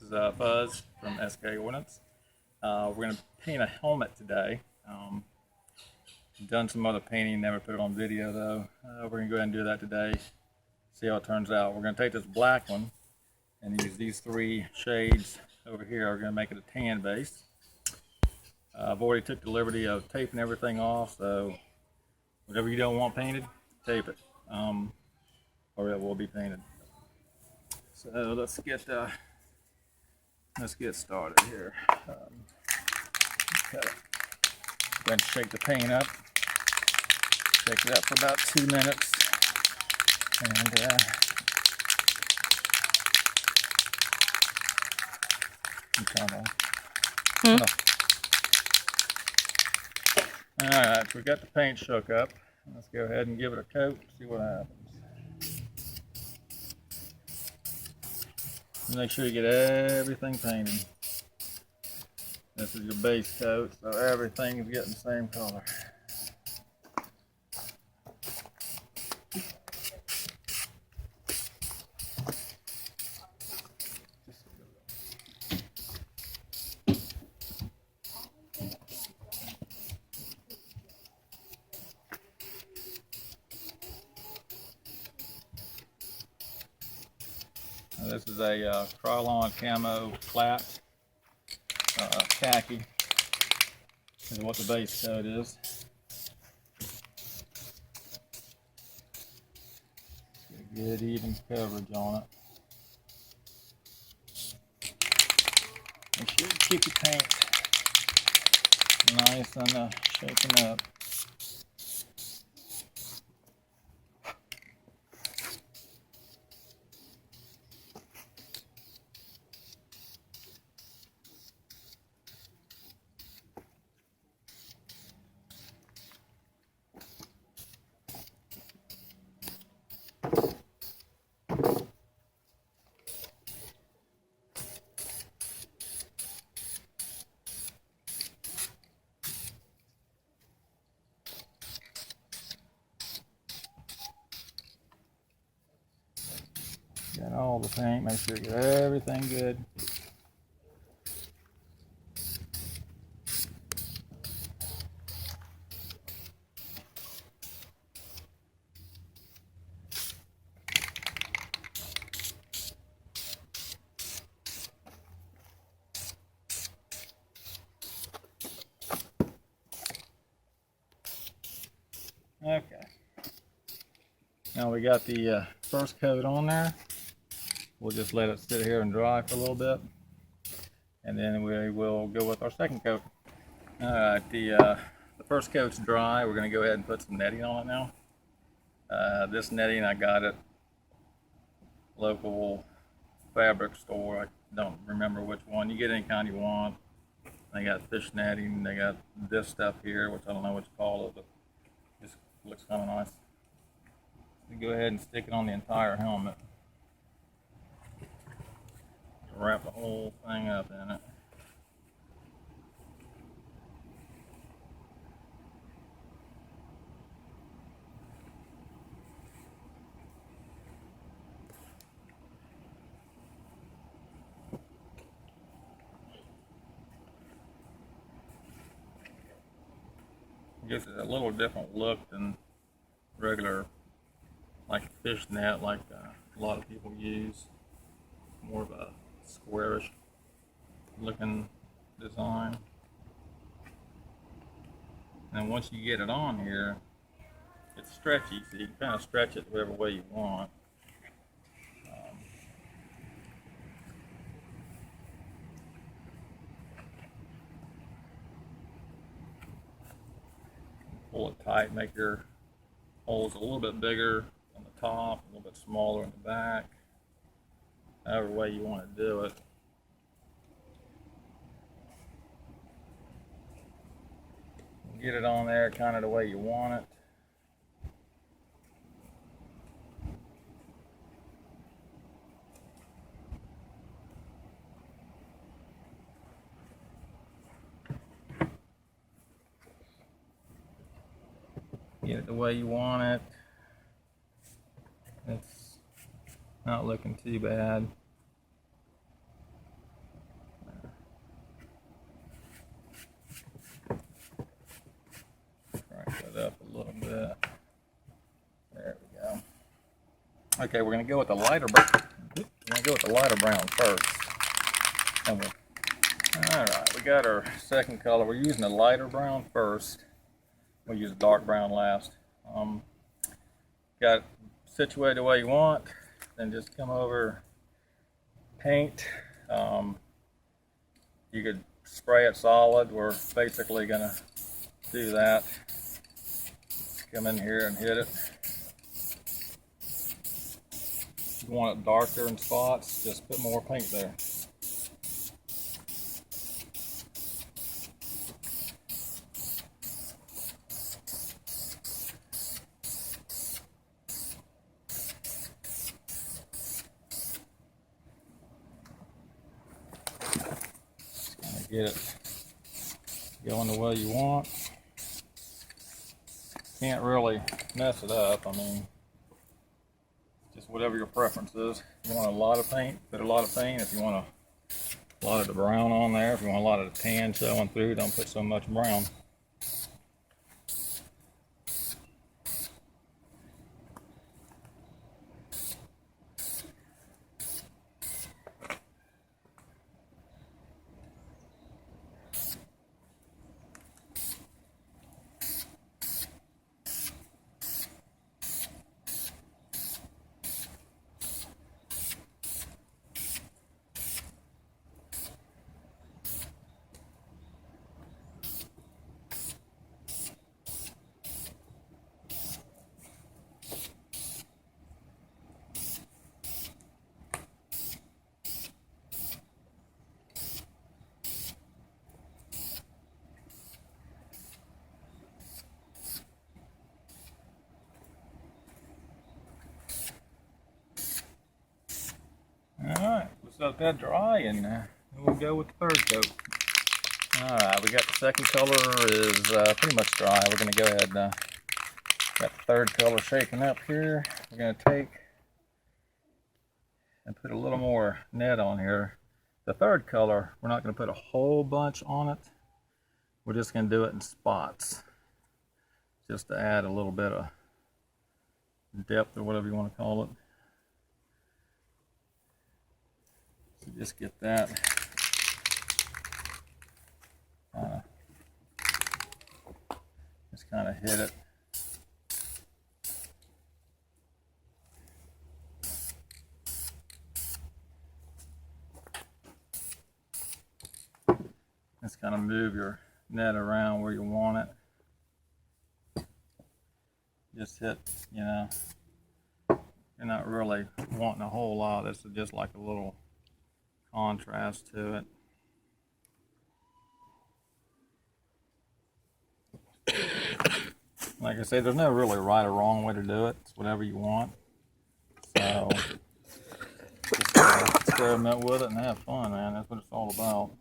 is Fuzz from SK Ordnance. We're going to paint a helmet today. Done some other painting, never put it on video though. We're going to go ahead and do that today, see how it turns out. We're going to take this black one and use these three shades over here. We're going to make it a tan base. I've already took the liberty of taping everything off, so whatever you don't want painted, tape it, or it will be painted. So let's get started here. Okay. Go ahead and shake the paint up. Shake it up for about 2 minutes, and turn on. All right, we got the paint shook up. Let's go ahead and give it a coat and see what happens. Make sure you get everything painted. This is your base coat, so everything is getting the same color. This is a Krylon camo flat khaki. This is what the base coat is. Get a good even coverage on it. Make sure you keep your paint nice and shaken up. Got all the paint, make sure you get everything good. Okay. Now we got the first coat on there. We'll just let it sit here and dry for a little bit, and then we will go with our second coat. All right, the first coat's dry. We're going to go ahead and put some netting on it now. This netting I got at local fabric store. I don't remember which one. You get any kind you want. They got fish netting. They got this stuff here, which I don't know what you call it, but this looks kind of nice. You go ahead and stick it on the entire helmet. Wrap the whole thing up in it. Gives it a little different look than regular, like fish net, like a lot of people use. More of a squarish looking design. And once you get it on here, it's stretchy, so you can kind of stretch it whatever way you want. Pull it tight, make your holes a little bit bigger on the top, a little bit smaller in the back. However way you want to do it. Get it on there kind of the way you want it. Get it the way you want it. It's not looking too bad. Okay, we're gonna go with the lighter brown. We're gonna go with the lighter brown first. And all right, we got our second color. We're using the lighter brown first. We'll use dark brown last. Got it situated the way you want. Then just come over, paint. You could spray it solid. We're basically gonna do that. Come in here and hit it. If you want it darker in spots, just put more paint there. Get it going the way you want. Can't really mess it up. I mean, just whatever your preference is. If you want a lot of paint, put a lot of paint. If you want a lot of the brown on there, if you want a lot of the tan showing through, don't put so much brown. Alright, let's let that dry and then we'll go with the third coat. Alright, we got the second color is pretty much dry. We're going to go ahead and got the third color shaking up here. We're going to take and put a little more net on here. The third color, we're not going to put a whole bunch on it. We're just going to do it in spots, just to add a little bit of depth or whatever you want to call it. So just get that just kind of hit it. Just kind of move your net around where you want it. Just hit, you know, you're not really wanting a whole lot. This is just like a little contrast to it. Like I say, there's no really right or wrong way to do it. It's whatever you want. So just experiment with it and have fun, man. That's what it's all about.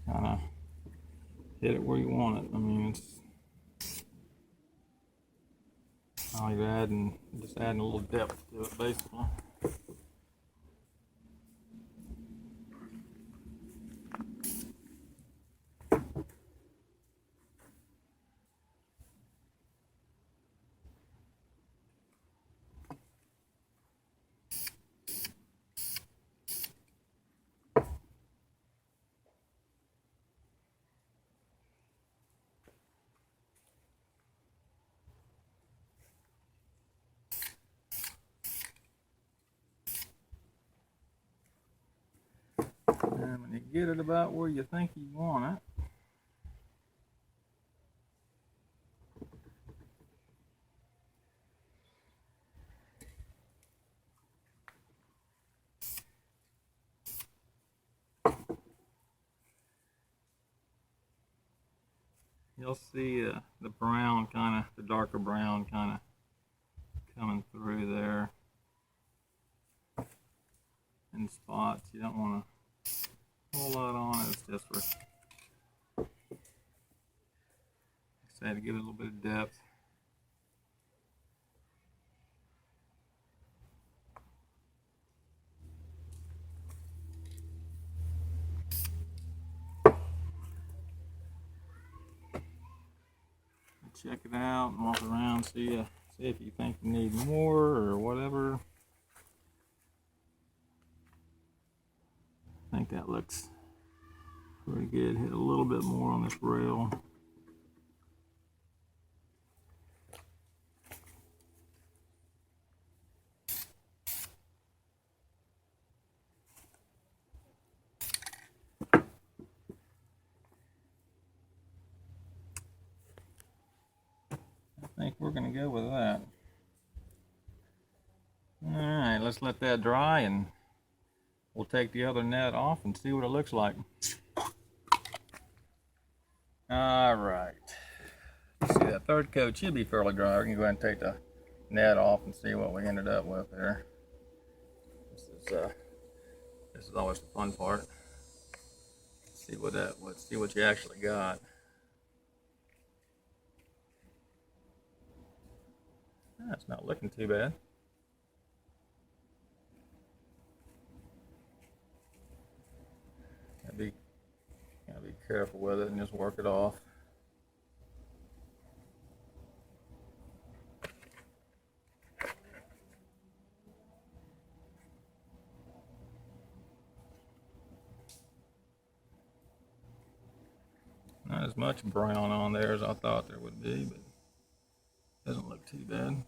Kind of hit it where you want it. I mean, it's all you're adding, just adding a little depth to it, basically. And when you get it about where you think you want it, you'll see the brown kind of, the darker brown kind of coming through there in spots. You don't want to pull that on. It's just for that to give it a little bit of depth. Check it out and walk around, see if you think you need more or whatever. I think that looks pretty good. Hit a little bit more on this rail. I think we're going to go with that. Alright, let's let that dry and we'll take the other net off and see what it looks like. Alright. See, that third coat should be fairly dry. We can go ahead and take the net off and see what we ended up with there. This is always the fun part. See what you actually got. It's not looking too bad. Gotta be careful with it and just work it off. Not as much brown on there as I thought there would be, but it doesn't look too bad.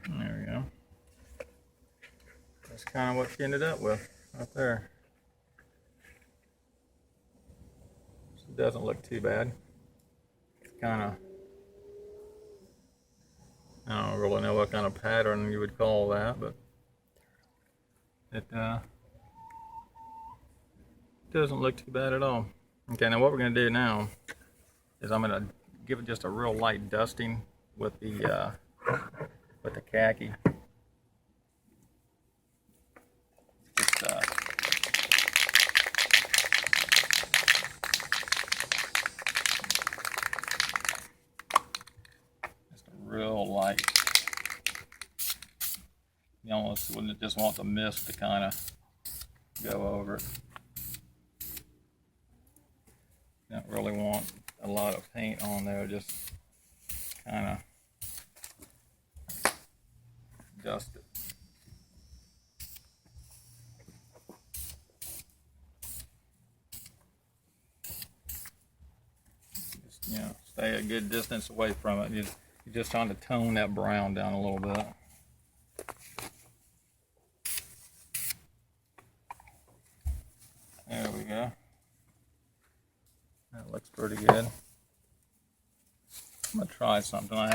There we go. That's kind of what you ended up with right there. So it doesn't look too bad. It's kind of, I don't really know what kind of pattern you would call that, but it doesn't look too bad at all. Okay, now what we're going to do now is I'm going to give it just a real light dusting with the khaki. Just a real light. You almost wouldn't just want the mist to kind of go over it. Don't really want a lot of paint on there, just kind of dust it. Just, stay a good distance away from it. You're just trying to tone that brown down a little bit. There we go. That looks pretty good. I'm gonna try something I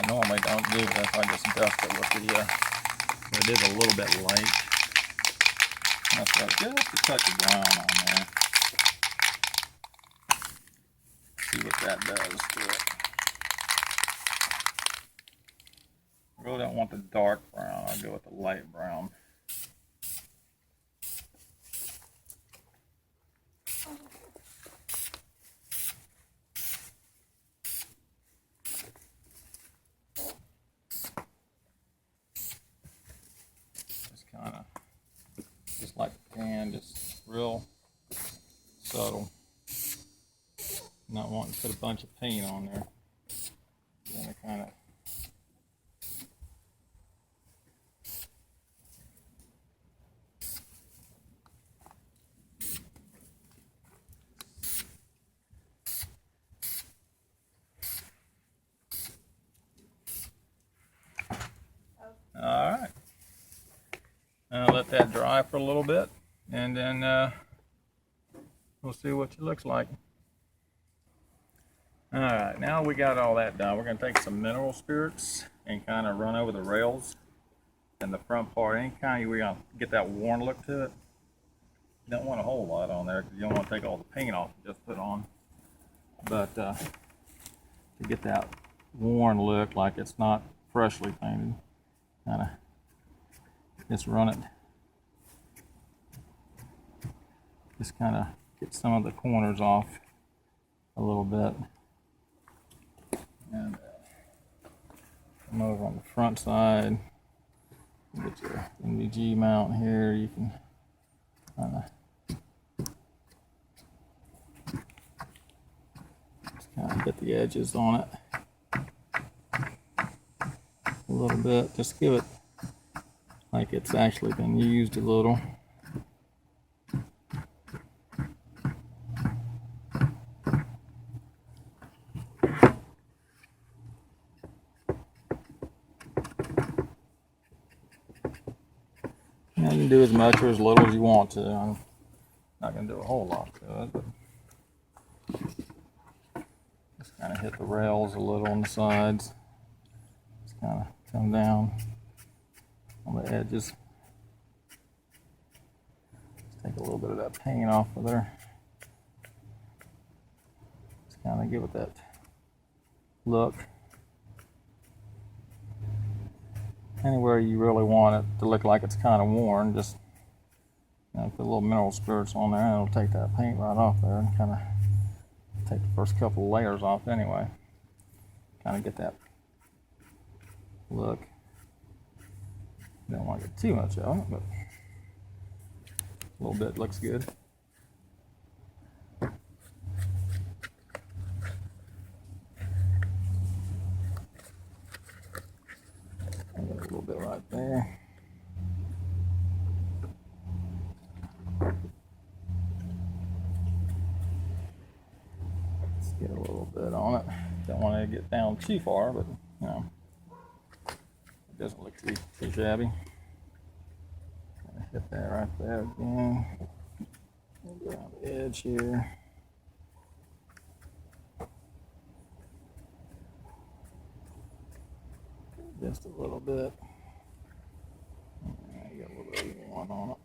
normally don't do this. I just dust it with it is a little bit light. That's right, just a touch of brown on there. See what that does to it. I really don't want the dark brown. I'll go with the light brown. Just like the tan, just real subtle. Not wanting to put a bunch of paint on there. Then it kind of Alright. I'll let that dry for a little bit and then we'll see what it looks like. Alright, now we got all that done. We're going to take some mineral spirits and kind of run over the rails and the front part. Any kind we're going to get that worn look to it. You don't want a whole lot on there because you don't want to take all the paint off and just put on. But to get that worn look like it's not freshly painted. kind of just run it. Just kind of get some of the corners off a little bit. And come over on the front side. Get your NVG mount here. You can kind of get the edges on it a little bit. Just give it like it's actually been used a little. You can do as much or as little as you want to. I'm not going to do a whole lot to it, but just kind of hit the rails a little on the sides. Just kind of come down on the edges. Just take a little bit of that paint off of there. Just kind of give it that look. Anywhere you really want it to look like it's kind of worn, just put a little mineral spirits on there and it'll take that paint right off there and kind of take the first couple of layers off anyway. Kind of get that look. Don't want to get too much of it, but a little bit looks good. A little bit right there. Let's get a little bit on it. Don't want to get down too far, but you know, it doesn't look too shabby. Hit that right there again. Go down the edge here. Just a little bit. I got a little bit of one on it.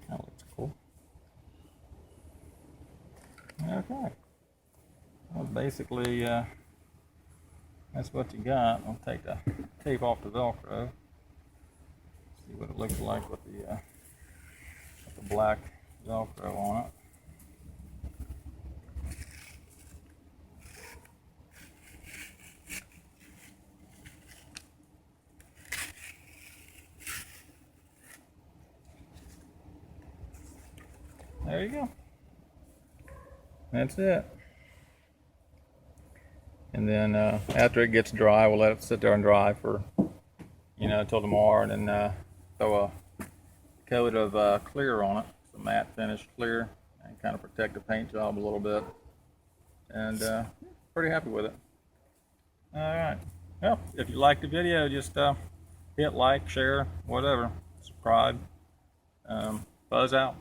That looks cool. Okay. Well, basically, that's what you got. I'll take the tape off the Velcro. See what it looks like with the black Velcro on it. There you go. That's it. And then after it gets dry, we'll let it sit there and dry for, until tomorrow, and then throw a coat of clear on it, some matte finish clear, and kind of protect the paint job a little bit. And pretty happy with it. All right. Well, if you liked the video, just hit like, share, whatever, subscribe. Buzz out.